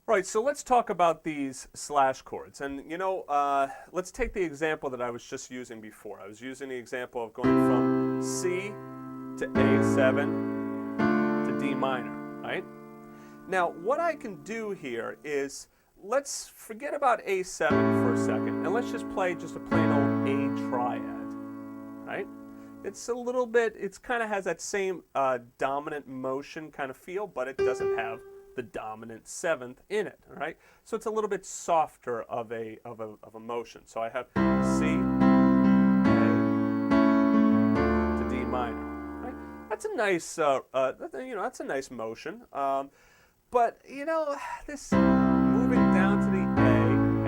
Right, so let's talk about these slash chords. And let's take the example that I was just using before. I was using the example of going from C to A7 to D minor, right? Now, what I can do here is, let's forget about A7 for a second, and let's just play just a plain old A triad, right? It's a little bit, it's kind of has that same dominant motion kind of feel, but it doesn't have the dominant seventh in it, all right? So it's a little bit softer of a motion. So I have C, A to D minor, right? That's a nice, that's a nice motion. But this moving down to the A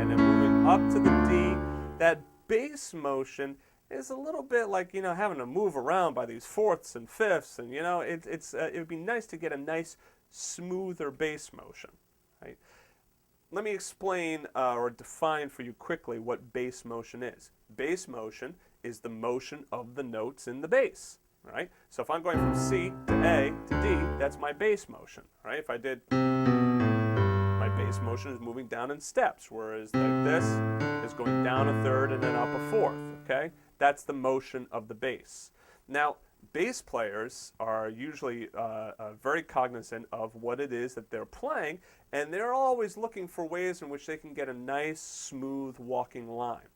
and then moving up to the D, that bass motion is a little bit like having to move around by these fourths and fifths, and it would be nice to get a nice smoother bass motion, right? Let me explain or define for you quickly what bass motion is. Bass motion is the motion of the notes in the bass, right? So if I'm going from C to A to D, that's my bass motion, right? If I did, my bass motion is moving down in steps, whereas like this is going down a third and then up a fourth, okay? That's the motion of the bass. Now, bass players are usually very cognizant of what it is that they're playing, and they're always looking for ways in which they can get a nice, smooth walking line.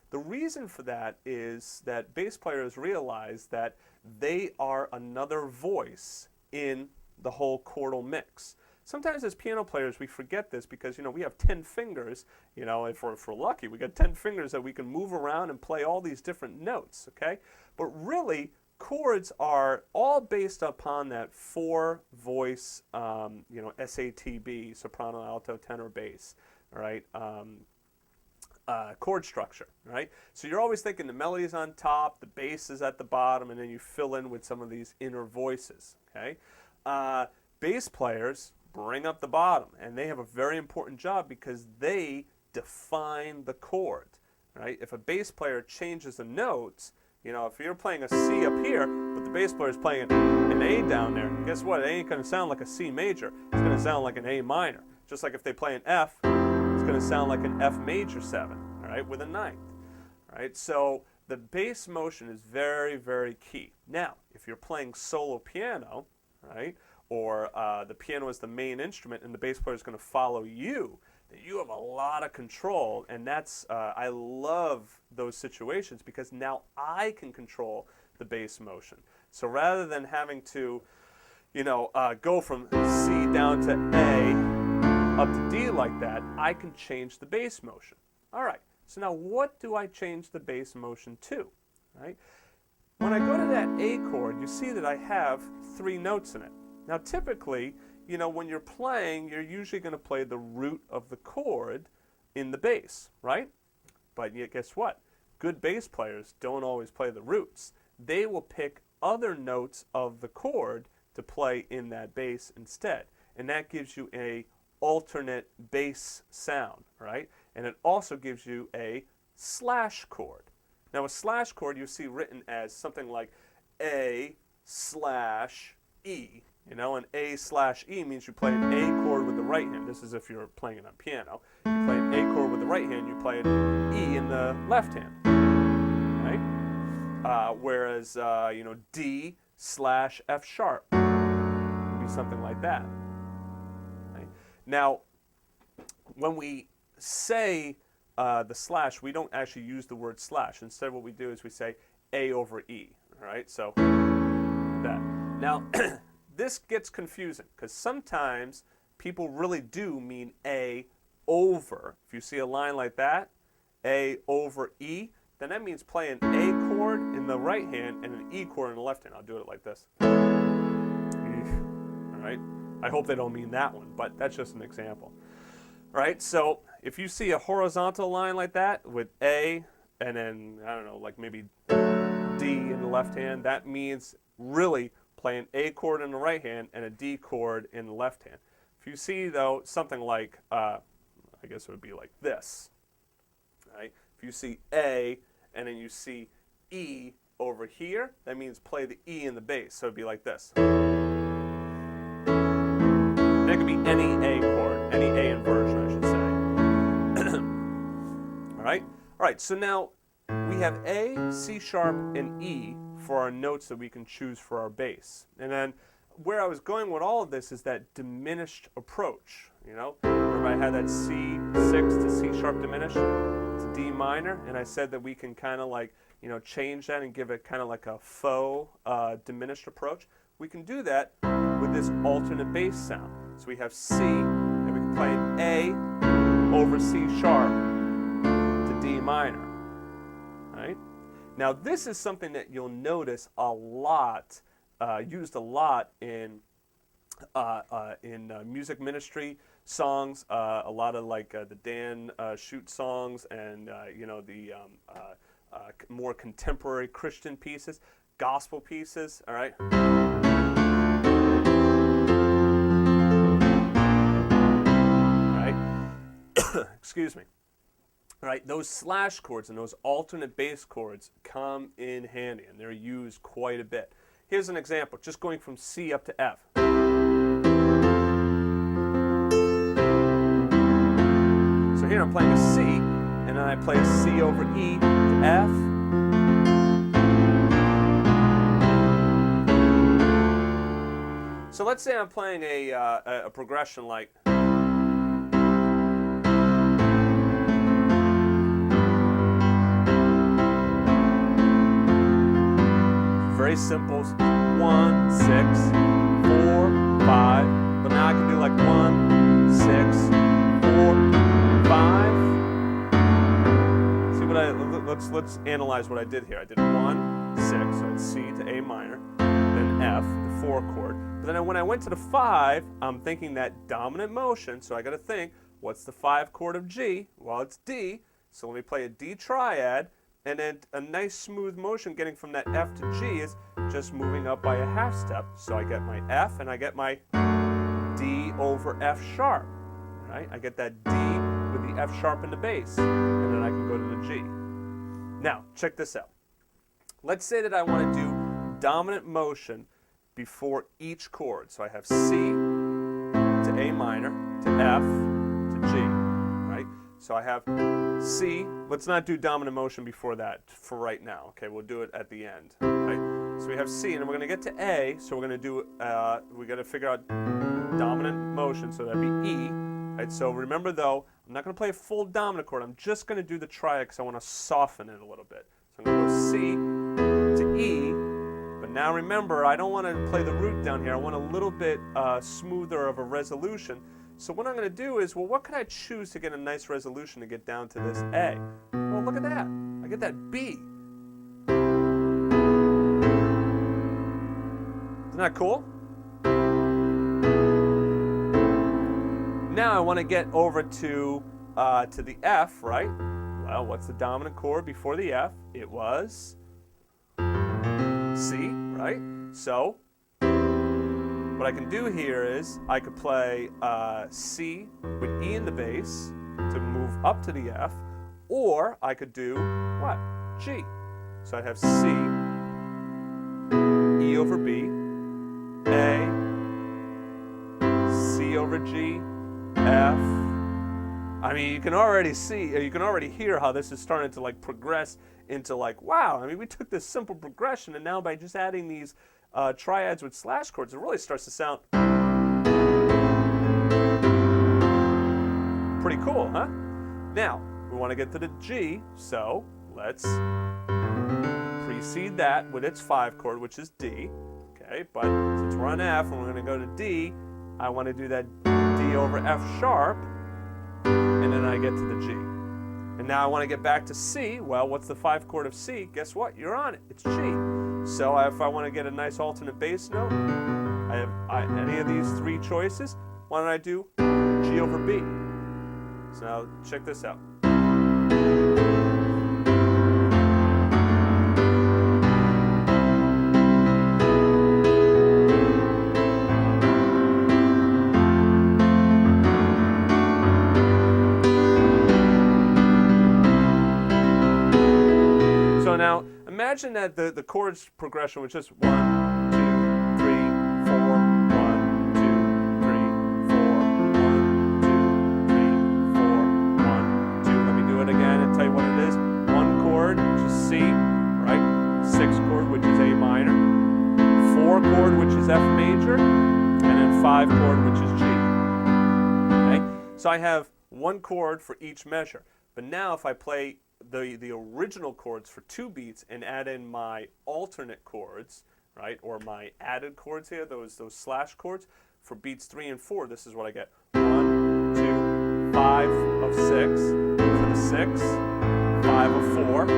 The reason for that is that bass players realize that they are another voice in the whole chordal mix. Sometimes as piano players we forget this because we have 10 fingers, if we're lucky, we got 10 fingers that we can move around and play all these different notes, okay? But really, chords are all based upon that four voice, SATB, soprano, alto, tenor, bass, all right? Chord structure, right? So you're always thinking the melody is on top, the bass is at the bottom, and then you fill in with some of these inner voices, okay? Bass players bring up the bottom, and they have a very important job because they define the chord, right? If a bass player changes the notes, if you're playing a C up here, but the bass player is playing an A down there, guess what? It ain't going to sound like a C major. It's going to sound like an A minor. Just like if they play an F, it's going to sound like an F major 7, all right, with a ninth, all right? So the bass motion is very, very key. Now, if you're playing solo piano, right, or the piano is the main instrument and the bass player is going to follow you, then you have a lot of control, and that's, I love those situations because now I can control the bass motion. So rather than having to, go from C down to A up to D like that, I can change the bass motion. All right, so now what do I change the bass motion to, right? When I go to that A chord, you see that I have 3 notes in it. Now typically, when you're playing, you're usually going to play the root of the chord in the bass, right? But yet, guess what? Good bass players don't always play the roots. They will pick other notes of the chord to play in that bass instead. And that gives you a alternate bass sound, right? And it also gives you a slash chord. Now a slash chord you see written as something like A/E. And A/E means you play an A chord with the right hand. This is if you're playing it on piano. You play an A chord with the right hand, you play an E in the left hand, right? Whereas, D/F sharp would be something like that. Right? Now, when we say the slash, we don't actually use the word slash. Instead, what we do is we say A over E, all right? So, that. Now, this gets confusing because sometimes people really do mean A over. If you see a line like that, A over E, then that means play an A chord in the right hand and an E chord in the left hand. I'll do it like this. All right? I hope they don't mean that one, but that's just an example. All right? So if you see a horizontal line like that with A and then, I don't know, like maybe D in the left hand, that means really play an A chord in the right hand and a D chord in the left hand. If you see, though, something like, I guess it would be like this, right? If you see A and then you see E over here, that means play the E in the bass, so it would be like this. And it could be any A chord, any A inverted. right, so now we have A, C sharp, and E for our notes that we can choose for our bass. And then where I was going with all of this is that diminished approach. You know, remember I had that C6 to C sharp diminished to D minor, and I said that we can kind of like, you know, change that and give it kind of like a faux diminished approach. We can do that with this alternate bass sound. So we have C, and we can play an A over C sharp to D minor. Right? Now this is something that you'll notice a lot, used a lot in music ministry songs, a lot of like the Dan Shoot songs, and you know, the more contemporary Christian pieces, gospel pieces. All right. Excuse me. All right, those slash chords and those alternate bass chords come in handy, and they're used quite a bit. Here's an example, just going from C up to F. So here I'm playing a C, and then I play a C over E to F. So let's say I'm playing a progression like, very simple, 1, 6, 4, 5, but now I can do like 1, 6, 4, 5. See what let's analyze what I did here. I did 1, 6, so it's C to A minor, then F, the 4 chord. But then when I went to the 5, I'm thinking that dominant motion, so I got to think, what's the 5 chord of G? Well, it's D, so let me play a D triad. And then a nice smooth motion getting from that F to G is just moving up by a half step. So I get my F and I get my D over F sharp. Right? I get that D with the F sharp in the bass. And then I can go to the G. Now, check this out. Let's say that I want to do dominant motion before each chord. So I have C to A minor to F to G. Right? So I have C, let's not do dominant motion before that for right now. Okay, we'll do it at the end. Right? So we have C, and we're going to get to A, so we're going to do, we got to figure out dominant motion, so that'd be E. Right? So remember though, I'm not going to play a full dominant chord, I'm just going to do the triad because I want to soften it a little bit. So I'm going to go C to E, but now remember, I don't want to play the root down here, I want a little bit smoother of a resolution. So what I'm going to do is, well, what can I choose to get a nice resolution to get down to this A? Well, look at that. I get that B. Isn't that cool? Now I want to get over to the F, right? Well, what's the dominant chord before the F? It was C, right? So what I can do here is I could play C with E in the bass to move up to the F, or I could do what? G. So I'd have C, E over B, A, C over G, F. I mean, you can already see, you can already hear how this is starting to like progress into like, wow, I mean, we took this simple progression and now by just adding these triads with slash chords, it really starts to sound pretty cool, huh? Now, we want to get to the G, so let's precede that with its 5 chord, which is D. Okay, but since we're on F and we're going to go to D, I want to do that D over F sharp, and then I get to the G. And now I want to get back to C. Well, what's the 5 chord of C? Guess what? You're on it. It's G. So if I want to get a nice alternate bass note, I have any of these 3 choices. Why don't I do G over B? So now check this out. So now imagine that the chords progression was just 1, 2, 3, 4, 1, 2, 3, 4, 1, 2, 3, 4, 1, 2. Let me do it again and tell you what it is. So I have one chord for each measure. But now if I play the original chords for 2 beats and add in my alternate chords, right, or my added chords here, those slash chords, for beats 3 and 4, this is what I get. 1, 2, 5 of 6, to the 6, 5 of 4, to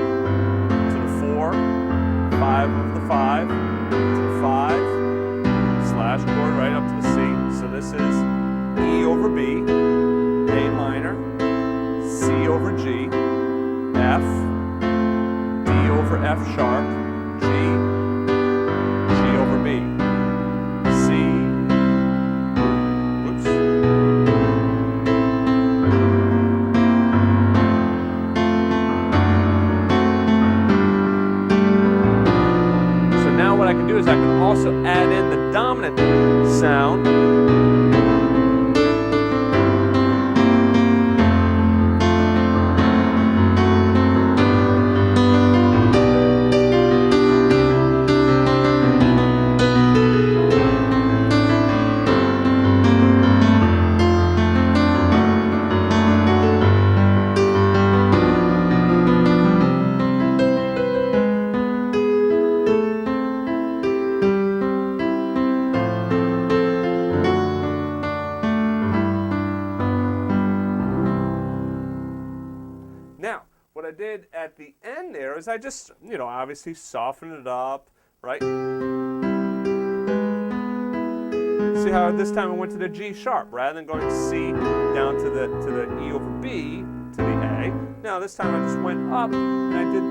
the 4, 5 of the 5, to the 5, slash chord right up to the C. So this is E over B, A minor, C over G, F, D over F sharp, G, G over B, C, whoops. So now what I can do is I can also add in the dominant sound. Now, what I did at the end there is I just, obviously softened it up, right? See how this time I went to the G sharp rather than going C down to the E over B to the A. Now this time I just went up and I did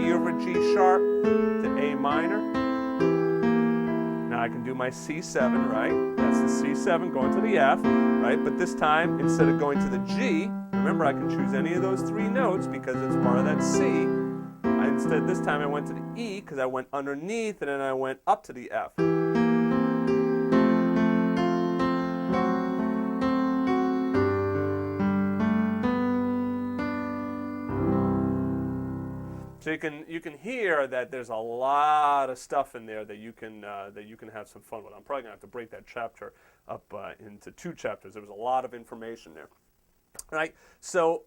E over G sharp to A minor. Now I can do my C7, right? That's the C7 going to the F, right? But this time, instead of going to the G, remember I can choose any of those 3 notes because it's part of that C. Instead, this time I went to the E because I went underneath and then I went up to the F. So you can hear that there's a lot of stuff in there that you can have some fun with. I'm probably gonna have to break that chapter up into 2 chapters. There was a lot of information there. All right. So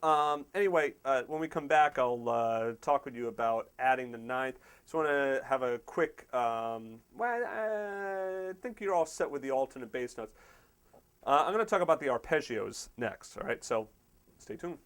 anyway, when we come back, I'll talk with you about adding the 9th. Just want to have a quick. I think you're all set with the alternate bass notes. I'm going to talk about the arpeggios next. All right. So stay tuned.